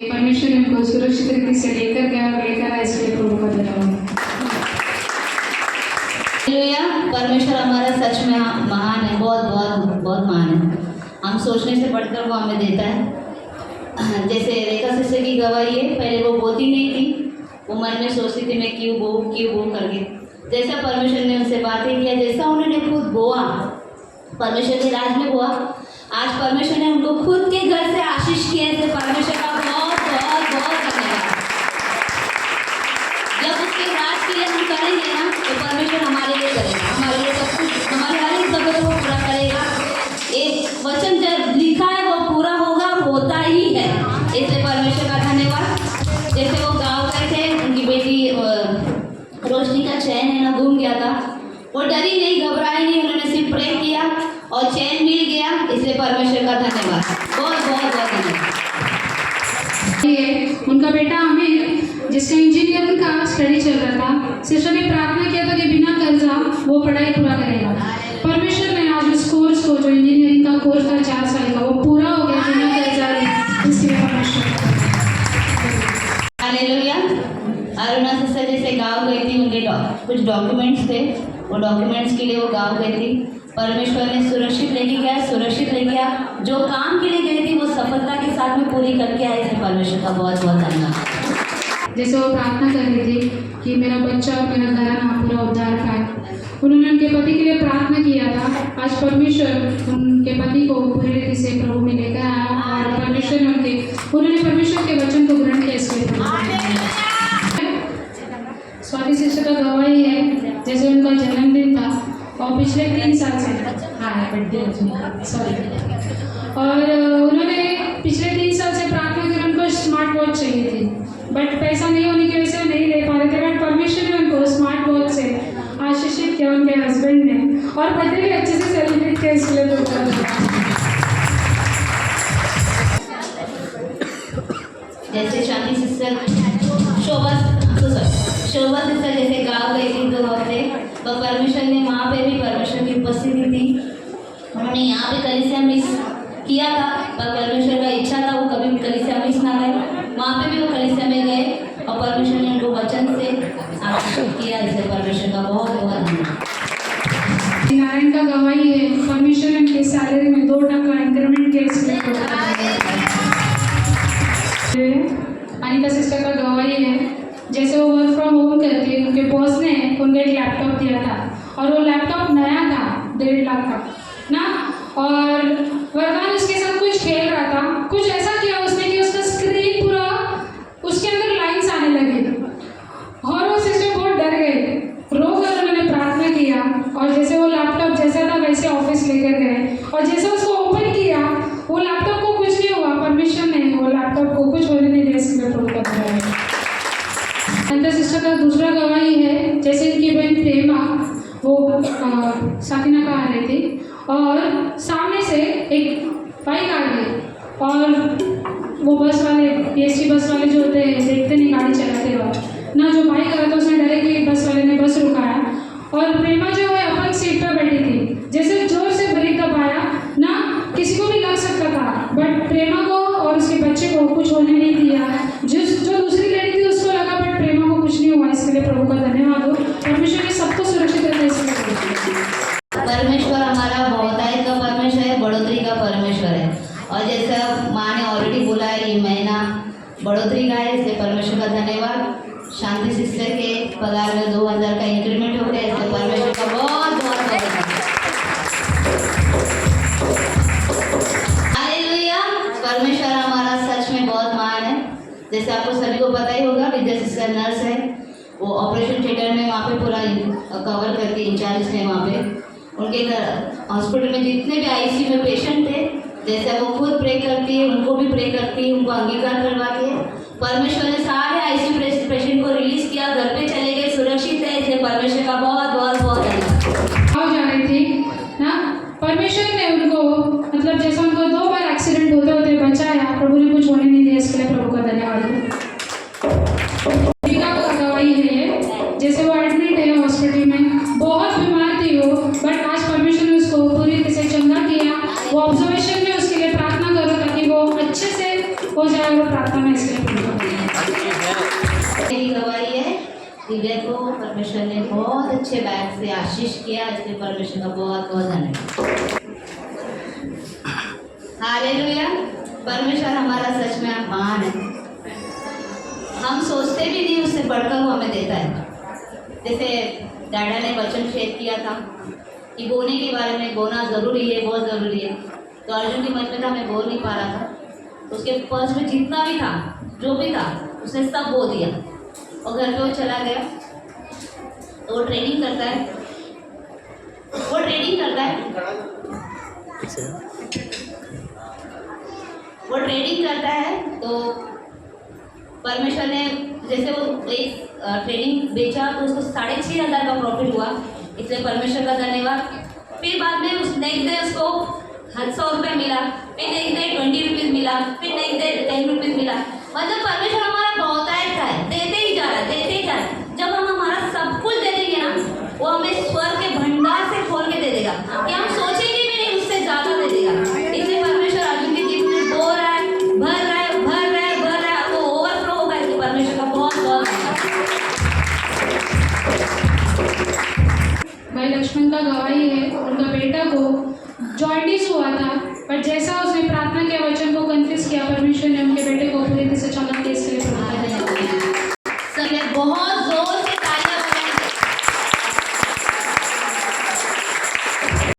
परमेश्वर उनको सुरक्षित रीति से लेकर गया और लेकर आया, इसलिए प्रभु का धन्यवाद। परमेश्वर हमारा सच में महान है, बहुत बहुत बहुत महान है। हम सोचने से बढ़कर वो हमें देता है। जैसे रेखा सिस्टर की गवाही है, पहले वो बोलती नहीं थी, वो मन में सोचती थी मैं क्यों बो करके। जैसा परमेश्वर ने उनसे बातें किया, जैसा उन्होंने खुद बोआ, परमेश्वर के राज में बोआ, आज परमेश्वर ने उनको खुद के घर से आशीष किए। ऐसे परमेश्वर का बहुत बहुत बहुत धन्यवाद। जब उसके राज के लिए हम करेंगे ना, तो परमेश्वर हमारे लिए करेगा, हमारे लिए सब कुछ, हमारे हर एक जगह को पूरा करेगा। एक वचन जब लिखा है वो पूरा होगा, होता ही है। इसलिए परमेश्वर का धन्यवाद। जैसे वो गाँव गए थे, उनकी बेटी रोशनी का चैन है ना घूम गया था, वो डरी नहीं, घबराई नहीं, उन्होंने सिर्फ प्रे किया और चैन मिल गया। इसलिए परमेश्वर का धन्यवाद, बहुत बहुत बहुत धन्यवाद। उनका बेटा अमित, जिसका इंजीनियरिंग का स्टडी चल रहा था, सिस्टर ने प्रार्थना किया था कि बिना कर्जा वो पढ़ाई पूरा करेगा। परमेश्वर ने आज उस कोर्स को, जो इंजीनियरिंग का कोर्स था 4 साल का, वो पूरा हो गया बिना कर्जा। इसलिए परमेश्वर हालेलुया। अरुणा सिस्टर जैसे गाँव गई थी, उनके कुछ डॉक्यूमेंट्स थे, वो डॉक्यूमेंट्स के लिए वो गाँव गई थी। परमेश्वर ने सुरक्षित लेके गया, सुरक्षित ले गया। जो काम के लिए गई थी वो सफलता के साथ में पूरी करके आए। इसलिए परमेश्वर का बहुत बहुत धन्यवाद। जैसे वो प्रार्थना कर रही थी कि मेरा बच्चा और मेरा घराना पूरा उद्धार पाए, उन्होंने उनके पति के लिए प्रार्थना किया था। आज परमेश्वर उनके पति को पूरी रीति से प्रभु में लेकर आया और परमेश्वर ने उन्होंने परमेश्वर के वचन को ग्रहण किया। इसलिए स्वाति सिस्टर का गवाही है, जैसे उनका जन्मदिन था और पिछले 3 साल से और उन्होंने पिछले 3 साल से प्रार्थना कर, उनको स्मार्ट वॉच चाहिए थी, बट पैसा नहीं होने की वजह से नहीं ले पा रहे थे। बट परमेश्वर ने उनको स्मार्ट वॉच से आशीषित किया, उनके हस्बैंड ने, और बर्थडे भी अच्छे से सेलिब्रेट किया। इसलिए जैसे शांति सिस्टर शोभा सिस्टर जैसे गाँव गई थी 2 हफ्ते, तो परमेश्वर ने वहाँ पे भी परमेश्वर की उपस्थिति थी। उन्होंने यहाँ पे कलीसिया मिस किया था, पर परमेश्वर का इच्छा था वो कभी भी कलीसिया मिस ना गए। वहाँ पे भी वो कलीसिया में गए और परमेश्वर ने उनको वचन से आशीषित किया। इसलिए परमेश्वर का बहुत बहुत धन्यवाद। नारायण का गवाही है, परमेश्वर ने उनके सैलरी में 2% इंक्रीमेंट किया। इसलिए अनिता सिस्टर का गवाही है, जैसे वो वर्क फ्रॉम होम करती है, उनके बॉस ने उनको एक लैपटॉप दिया था और वो लैपटॉप नया था 1.5 लाख का ना, और वरदान उसके साथ कुछ खेल रहा था, कुछ ऐसा किया उसने कि उसका स्क्रीन पूरा उसके अंदर लाइन्स आने लगे और वो सिस्टर बहुत डर गए। रोकर उन्होंने प्रार्थना किया और जैसे वो लैपटॉप जैसा था वैसे ऑफिस लेकर गए और जैसे उसको ओपन किया वो लैपटॉप को कुछ नहीं हुआ। परमेश्वर ने वो लैपटॉप को कुछ होने नहीं दिया। इसलिए प्रभु का धन्यवाद। अनिता सिस्टर का दूसरा गवाही है, जैसे इनकी बहन प्रेमा वो साकिना का आ रही थी और सामने से एक बाइक आ गई और वो बस वाले PST बस वाले जो होते हैं देखते नहीं गाड़ी चलाते वक्त ना, जो बाइक आ रहा था उसने डायरेक्टली बस वाले ने बस रुकाया और प्रेमा जो है अपन सीट पर बैठी थी, जैसे जोर से ब्रेक दबाया ना, किसी को भी लग सकता था, बट प्रेमा को और उसके बच्चे को कुछ होने नहीं दिया। जो दूसरी लेडी थी उसको लगा, बट प्रेमा को कुछ नहीं हुआ। इसके लिए प्रभु का धन्यवाद हो। परमेश्वर ने सबको सुरक्षित रखा। इसलिए परमेश्वर हमारा बहुतायत का परमेश्वर है, बढ़ोतरी का परमेश्वर है। और जैसा माँ ने ऑलरेडी बोला है, ये महीना बढ़ोतरी का है। इसलिए परमेश्वर का धन्यवाद। शांति सिस्टर के पगार में 2000 का इंक्रीमेंट हो गया। इसलिए परमेश्वर का बहुत बहुत धन्यवाद। हालेलुया। परमेश्वर हमारा सच में बहुत महान है। जैसे आपको सभी को पता ही होगा, विद्या सिस्टर नर्स है, वो ऑपरेशन थिएटर में वहाँ पे पूरा कवर करके इंचार्ज थे। वहाँ पे उनके घर हॉस्पिटल में जितने भी ICU में पेशेंट थे, जैसे वो खुद प्रे करती है, उनको भी प्रे करती है, उनको अंगीकार करवाती है। परमेश्वर ने सारे ICU पेशेंट को रिलीज किया, घर पे चले गए, सुरक्षित है। इसलिए परमेश्वर का बहुत बहुत बहुत धन्यवाद। आओ जा रही थी ना, परमेश्वर ने उनको मतलब जैसा उनको 2 बार एक्सीडेंट होते होते बचाया, प्रभु ने कुछ होने नहीं दिया। इसके लिए प्रभु का धन्यवाद। गवाही है ये, जैसे वो एडमिट है हॉस्पिटल में, बहुत बीमार थी वो, बट आज परमेश्वर ने उसको पूरी तरह से चंगा किया। वो ऑब्जर्वेशन में उसके लिए प्रार्थना करो ताकि वो अच्छे से हो जाए वो प्रार्थना में। इसके दिव्या को परमेश्वर ने बहुत अच्छे बैग से आशीष किया, इसलिए परमेश्वर का बहुत बहुत धन्यवाद। हालेलुया। परमेश्वर हमारा सच में महान है। हम सोचते भी नहीं, उससे बढ़कर वो हमें देता है। जैसे डैडा ने वचन शेयर किया था कि बोने के बारे में, बोना ज़रूरी है, बहुत ज़रूरी है। तो अर्जुन की मन में था, मैं बोल नहीं पा रहा था, तो उसके पर्स में जितना भी था, जो भी था, उसने सब बो दिया और घर पे वो चला गया। तो वो ट्रेनिंग करता है, तो परमेश्वर ने जैसे वो एक ट्रेनिंग बेचा तो उसको 6,500 का प्रॉफिट हुआ, इसलिए परमेश्वर का धन्यवाद। फिर बाद में उस नेक्स्ट डे उसको 100 रुपये मिला, फिर नेक्स्ट डे 20 रुपीज़ मिला, फिर नेक्स्ट डे 10 रुपीज़ मिला। मतलब परमेश्वर हमारा बहुतायत का है, देते ही जा रहा है। जब हम हमारा सब कुछ दे देंगे ना, वो हमें स्वर्ग के भंडार से खोल के दे देगा कि हम सोचेंगे भी नहीं, उससे ज़्यादा दे देगा। इसलिए परमेश्वर अर्जुन की गिफ्ट में बो रहा है, भर रहा है, वो ओवरफ्लो होगा। इसलिए परमेश्वर का बहुत बहुत भाई लक्ष्मण का गवाही है, उनका बेटा को जॉन्डिस हुआ था, पर जैसा उसने प्रार्थना के वचन को कन्फ्यूज किया, परमेश्वर ने